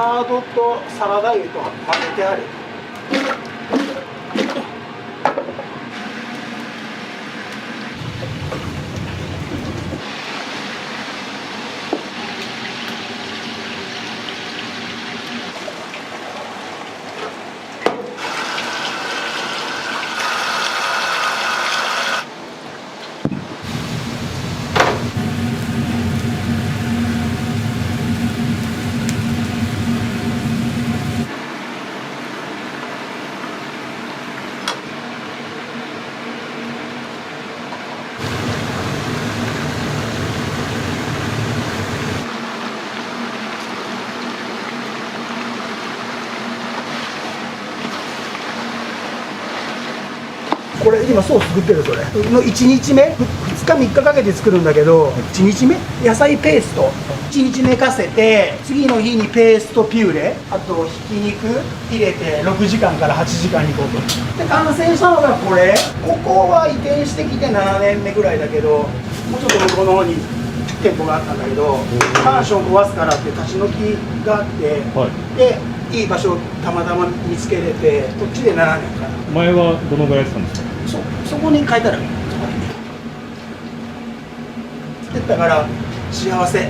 ラードとサラダ油と混ぜてある。これ今ソース作ってる。それの1日目、2日3日かけて作るんだけど、1日目野菜ペースト1日寝かせて、次の日にペーストピューレ、あとひき肉入れて6時間から8時間煮込む。で完成したのがこれ。ここは移転してきて7年目ぐらいだけど、もうちょっと向こうの方に店舗があったんだけど、マンション壊すからって立ち退きがあって、はい、でいい場所をたまたま見つけれて、こっちで7年かな。前はどのぐらいやってたんですか？そこに書いてある。だから幸せ、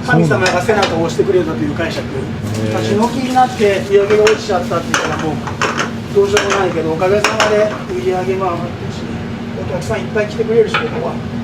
神様が背中を押してくれたという解釈。立ち退きになって売り上げが落ちちゃったって言ったらもうどうしようもないけど、おかげさまで売り上げも上がってるし、お客さんいっぱい来てくれるし、ここは。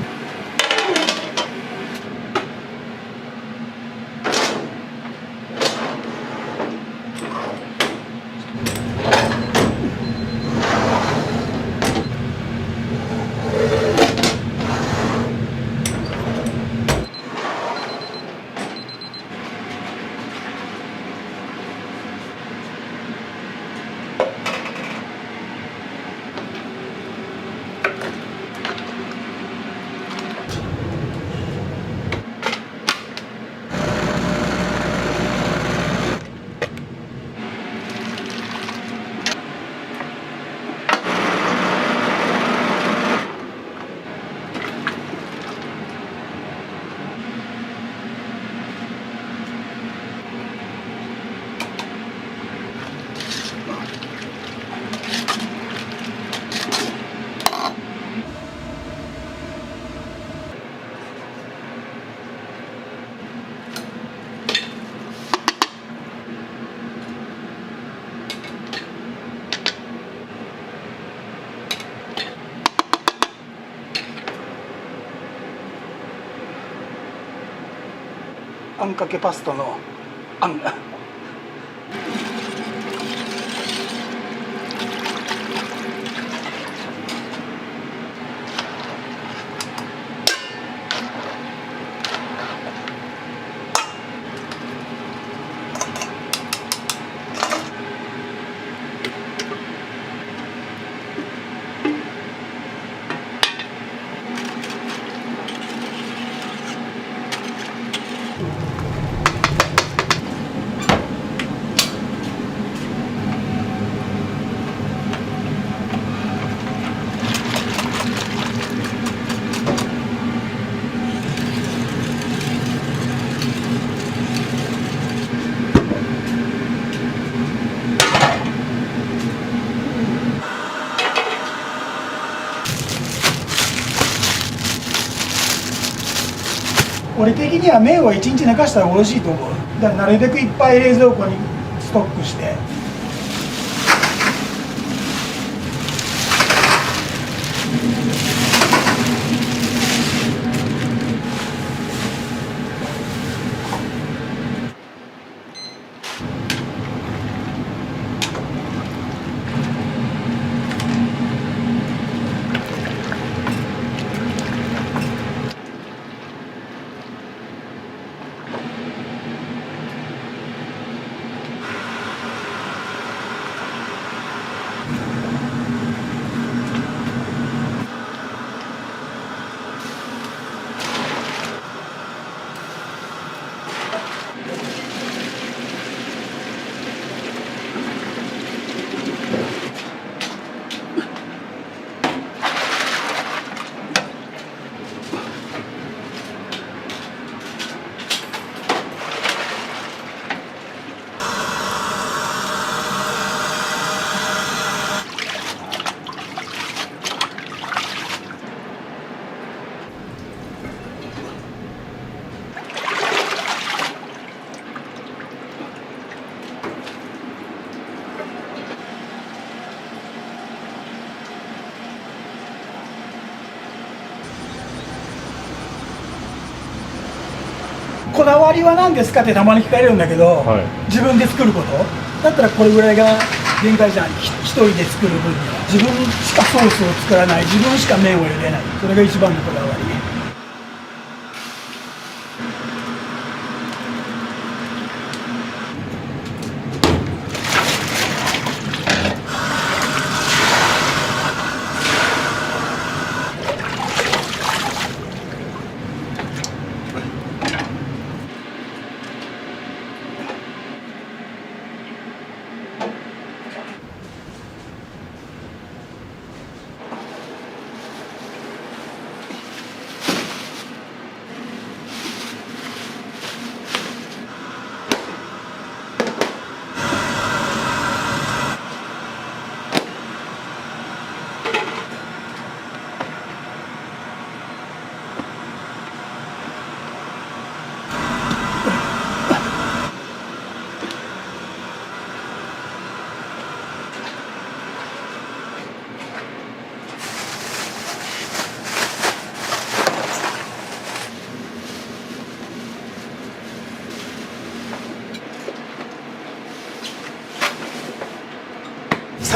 あんかけパスタのあん。俺的には麺を1日寝かしたら美味しいと思う。だからなるべくいっぱい冷蔵庫にストックして。こだわりは何ですかってたまに聞かれるんだけど、はい、自分で作ることだったらこれぐらいが限界じゃん。一人で作る分には自分しかソースを作らない、自分しか麺を茹でない、それが一番のこだわり。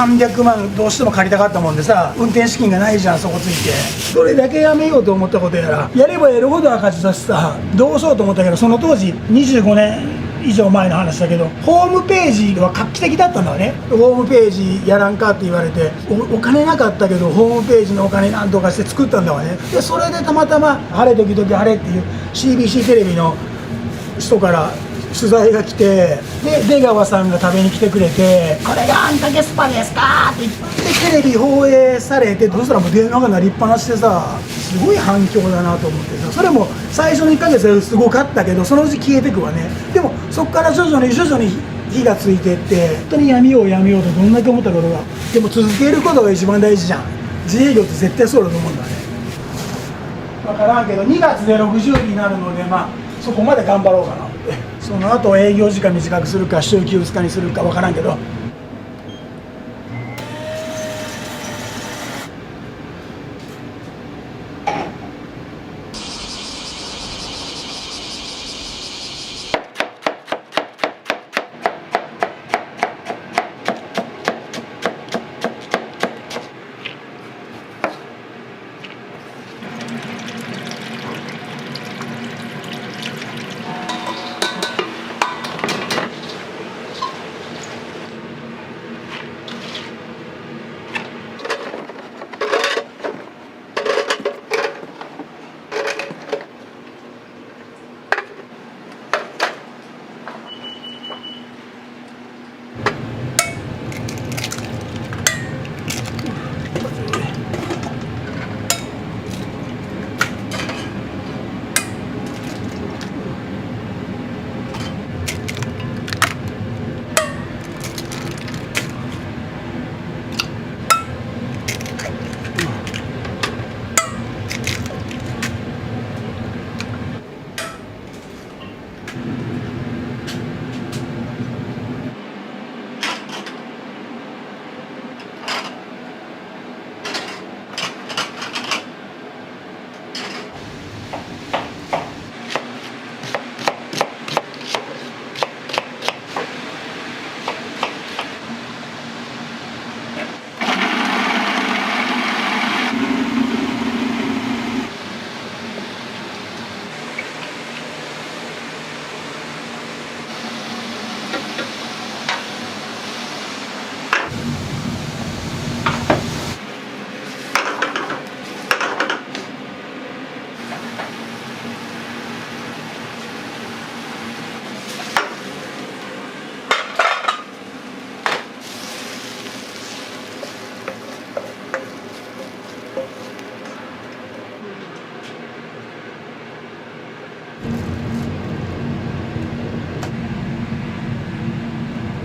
300万どうしても借りたかったもんでさ、運転資金がないじゃん、そこついて。どれだけやめようと思ったことやら、やればやるほど赤字だしさ、どうしようと思ったけど、その当時25年以上前の話だけど、ホームページは画期的だったんだわね。ホームページやらんかって言われて、お金なかったけどホームページのお金なんとかして作ったんだわね。でそれでたまたま「晴れ時々晴れ」っていう CBC テレビの人から取材が来て、で出川さんが食べに来てくれて「これがあんかけスパですか?」って言ってテレビ放映されて、そしたらもう電話が鳴りっぱなしでさ、すごい反響だなと思ってさ、それも最初の1ヶ月はすごかったけど、そのうち消えてくわね。でもそこから徐々に火がついてって、本当にやめようとどんだけ思ったことが、でも続けることが一番大事じゃん。自営業って絶対そうだと思うんだね。分からんけど2月で60になるので、まあそこまで頑張ろうかなって。その後営業時間短くするか週休2日にするか分からんけど、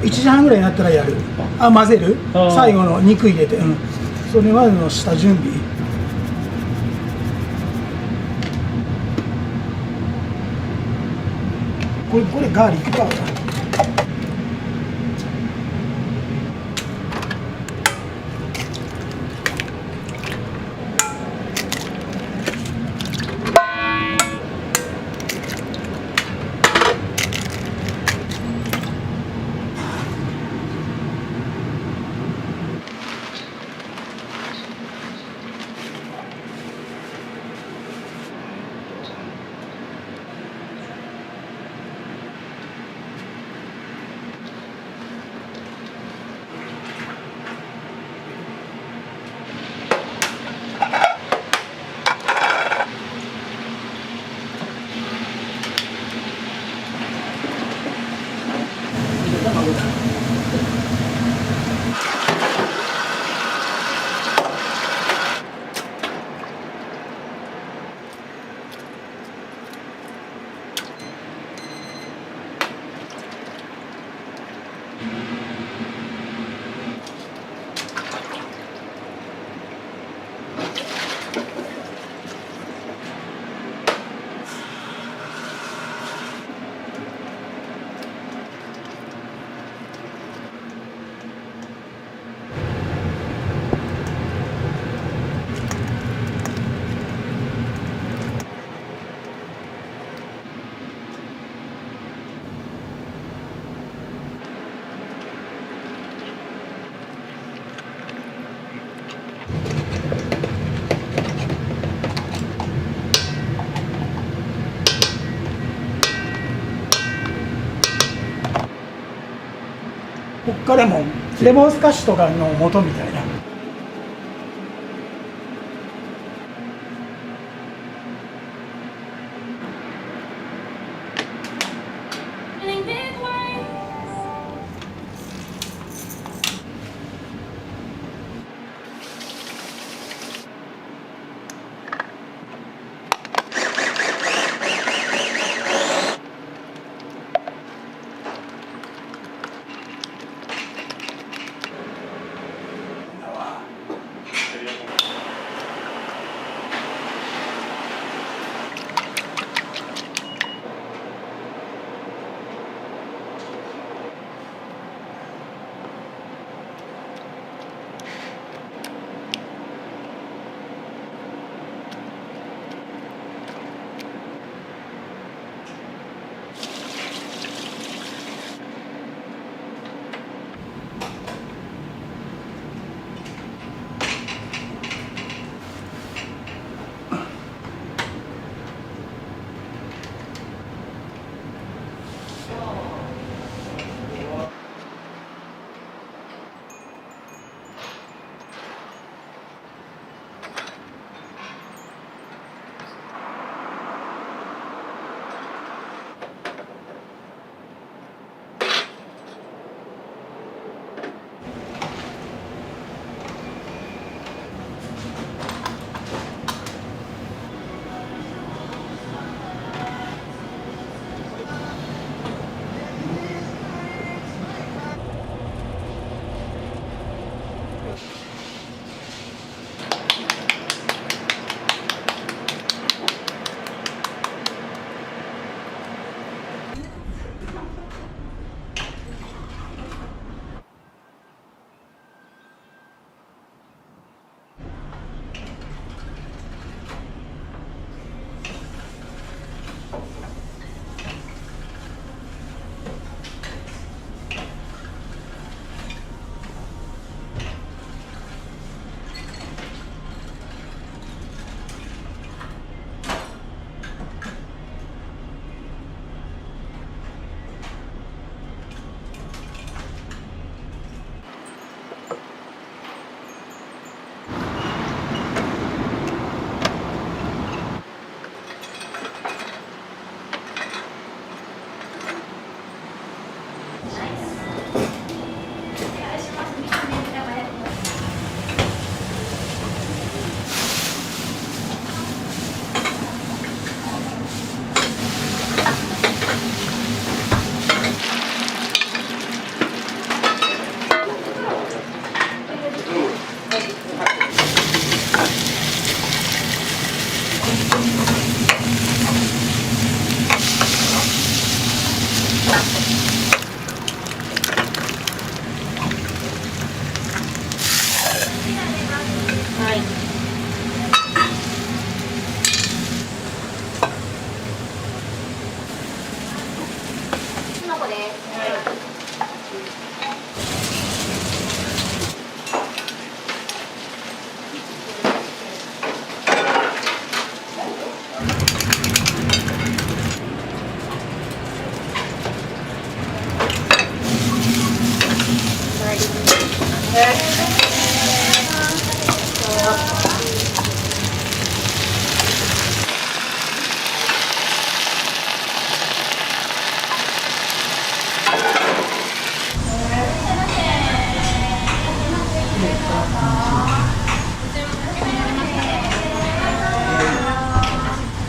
1時半ぐらいになったらやる。混ぜる。最後の肉入れて、それまでの下準備。これガーリックパウダー。カレモン、レモンスカッシュとかの元みたいな。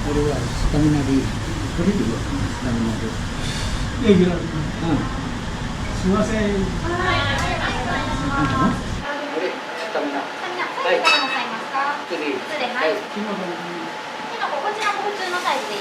スタミナで取れるよ、スタミナで。レギュラー。すみません。なんかの？これスタミナ。サイズからなさいますか？普通でいい。普通で、はい。キノコ、こちらも普通のサイズでいい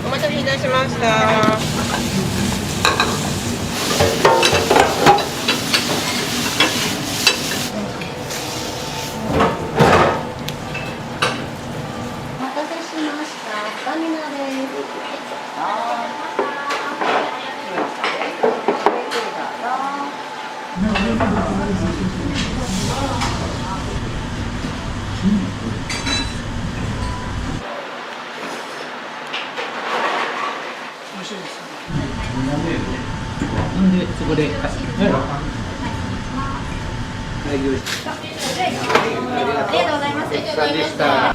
お待たせいたしまました。お待たせしました。スタミナです。美味しいです。なんでそこで貸してくれる。ありがとうございます。でした。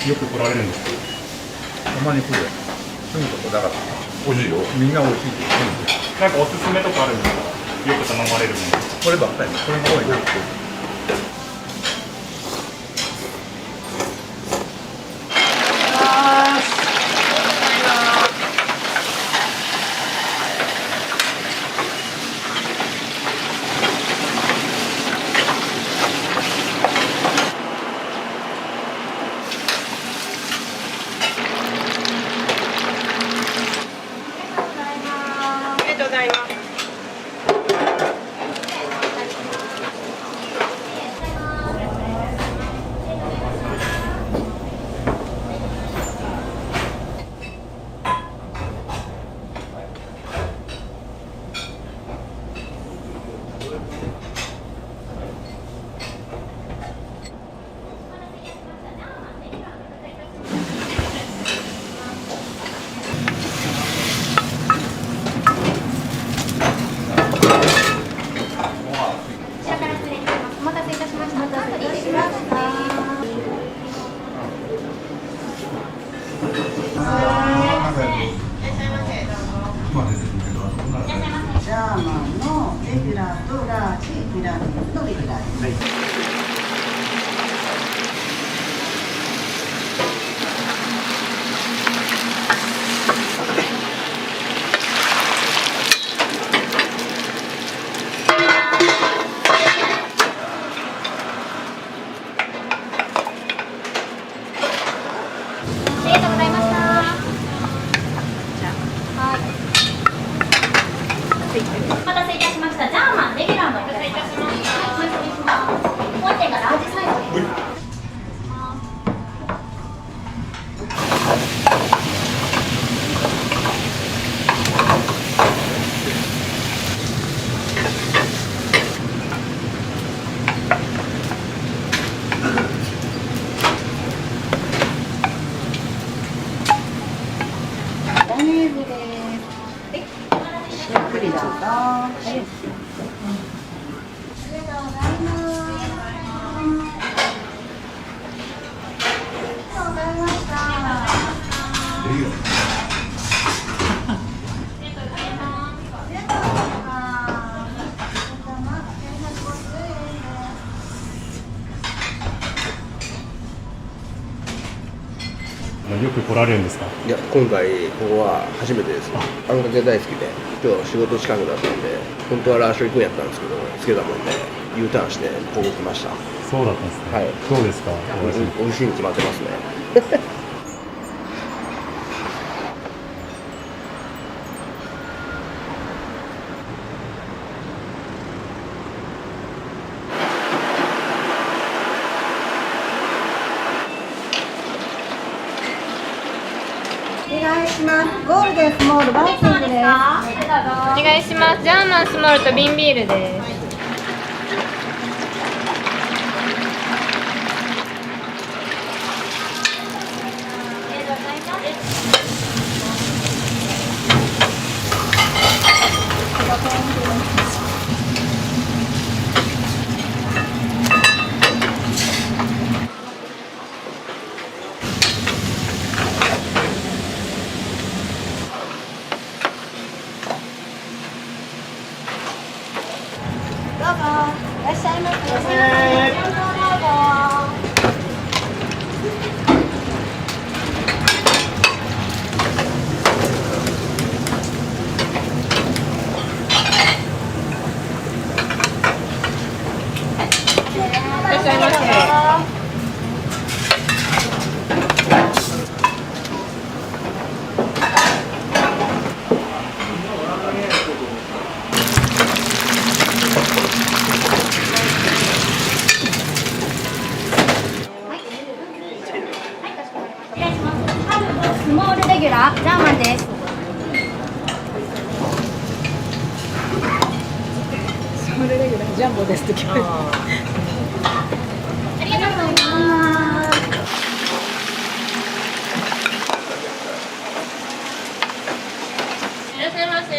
よく来られるんですか？たまに来るよ。住むとこだから美味しいよ。みんな美味しいって言ってるんで。なんかおすすめとかあるんですか？よく頼まれるもの。こればっかり。これが多いな。ありがとうございます。お待たせいたしました。お待たせいたしました。ジャーマンのレギュラーとラージ、ミラー肉のレギュラーです。ありがとうございました。はい。お待たせいたしました。ジャーマンレギュラーのお客様。はい、お待たせします。ヨネーズです。ゆっくりどうぞ。ありがとうございます。ありがとうございました。よく来られるんですか？いや、今回ここは初めてです。あんかけ大好きで、今日仕事近くだったんで、本当はラーション行くんやったんですけど、つけたもんで U ターンしてここ来ました。そうだったんですね。はい。どうですか？美味しいに決まってますね。お願いします。ゴールデンスモールバイキングです。お願いします。ジャーマンスモールと瓶ビールです。どうぞ、いらっしゃいませ。どうぞ。いらっしゃいませ。スモールレギュラー、ジャーマンです。それレギュラージャンボですって聞こえる。ありがとうございます。いらっしゃいませ。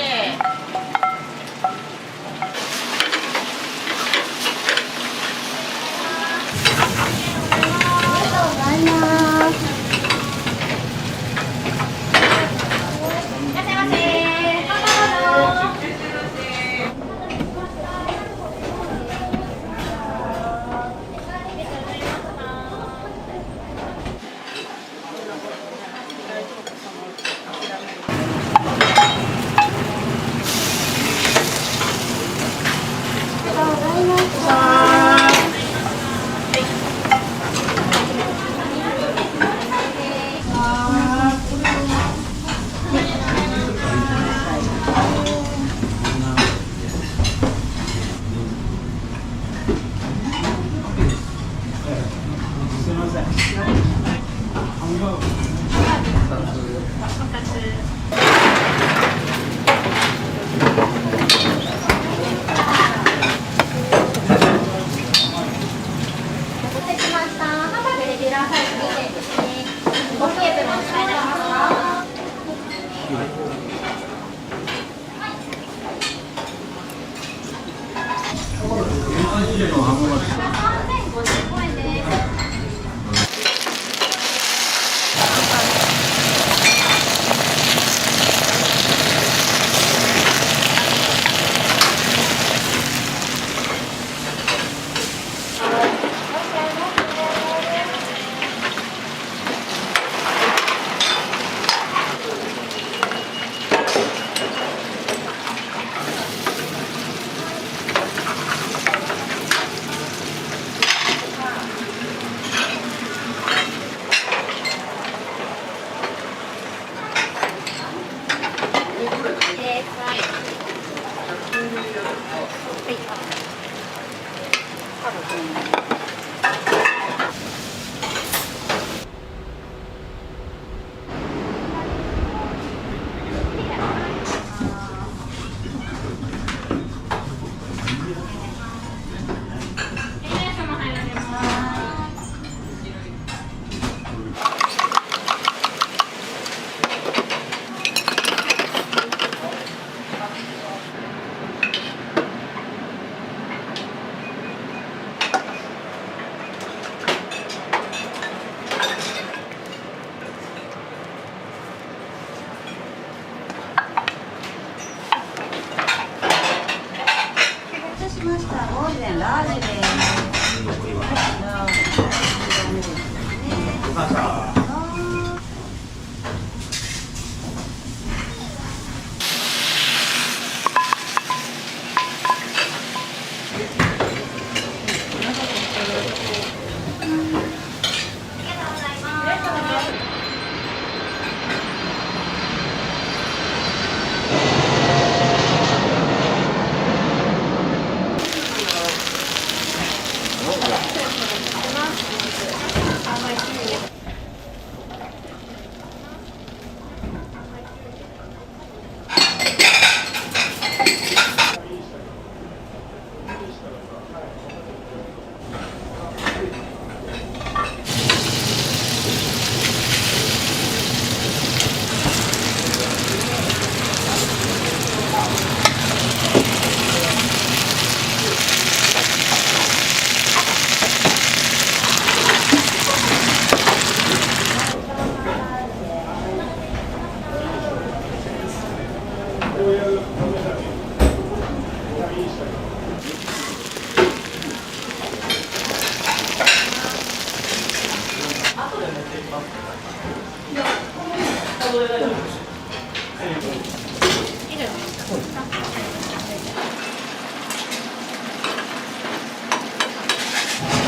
お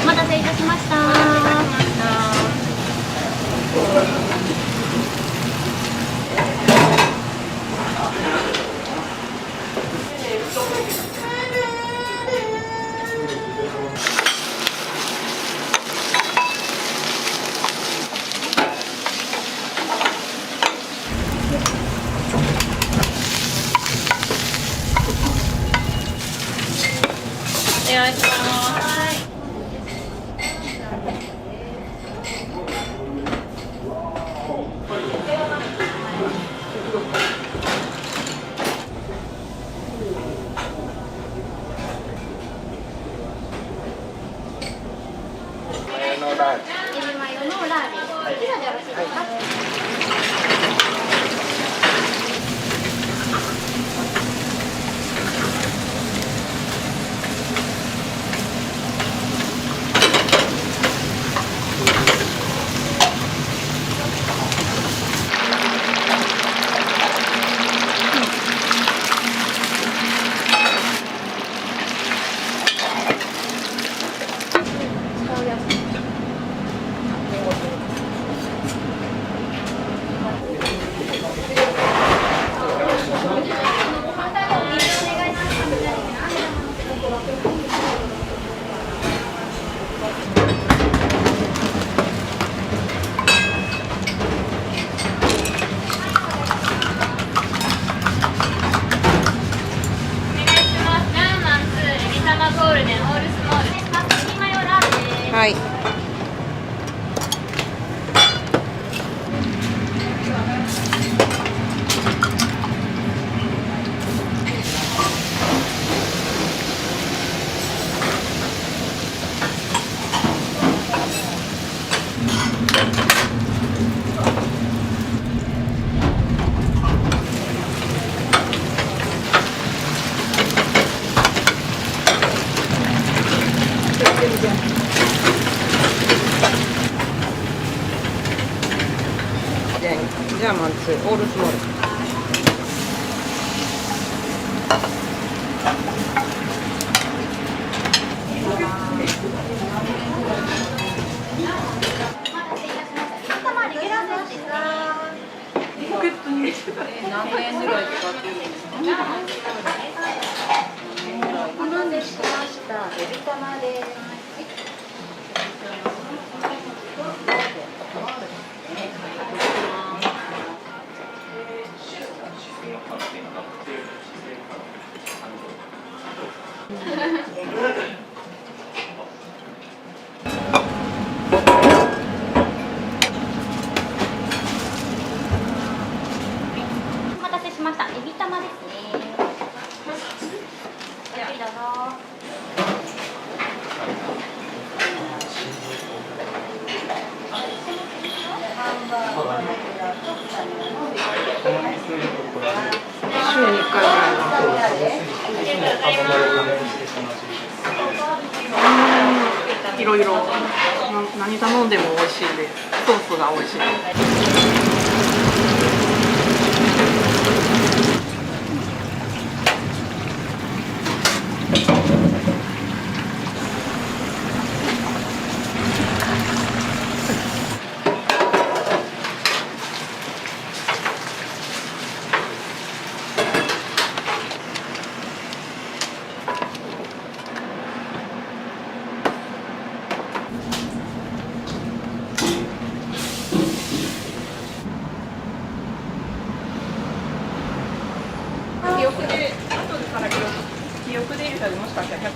待たせいたしました。お願いします。エビマヨのラーメン。いくらでよろしいですか？はい。じゃあマンツーオールスモール。何年ぐらい使ってるんですか？お待たせしました。エビ玉です。お待たせしました。エビ玉ですね。はい、どうぞ。週に1回ぐらいいろいろ何頼んでも美味しいんで、ソースが美味しい。記憶で、後でから記憶で入れたらもしかしたら100。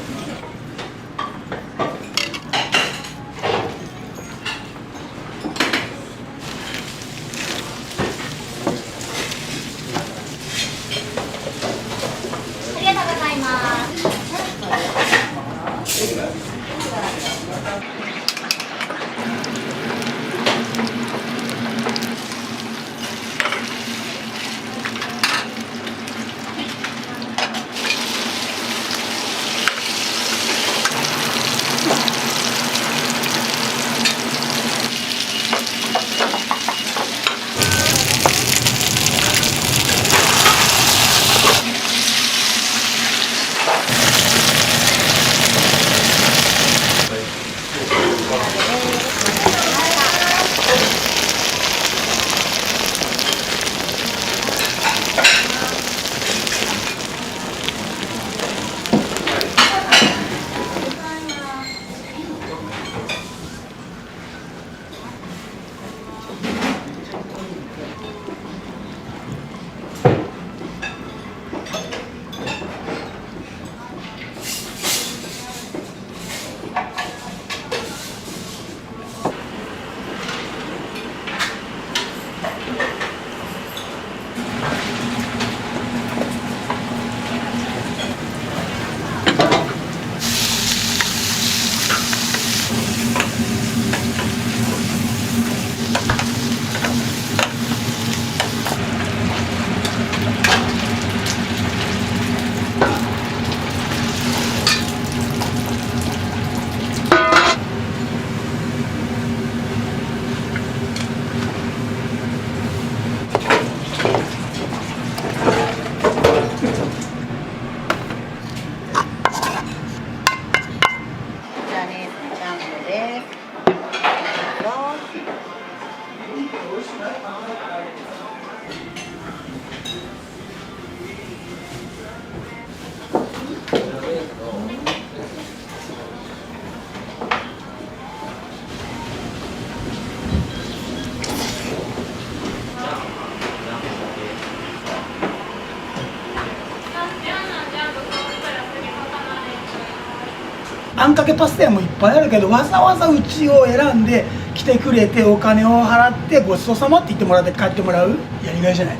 おあんかけパスタ屋もいっぱいあるけど、わざわざうちを選んで来てくれて、お金を払ってごちそうさまって言ってもらって帰ってもらうやりがいじゃない。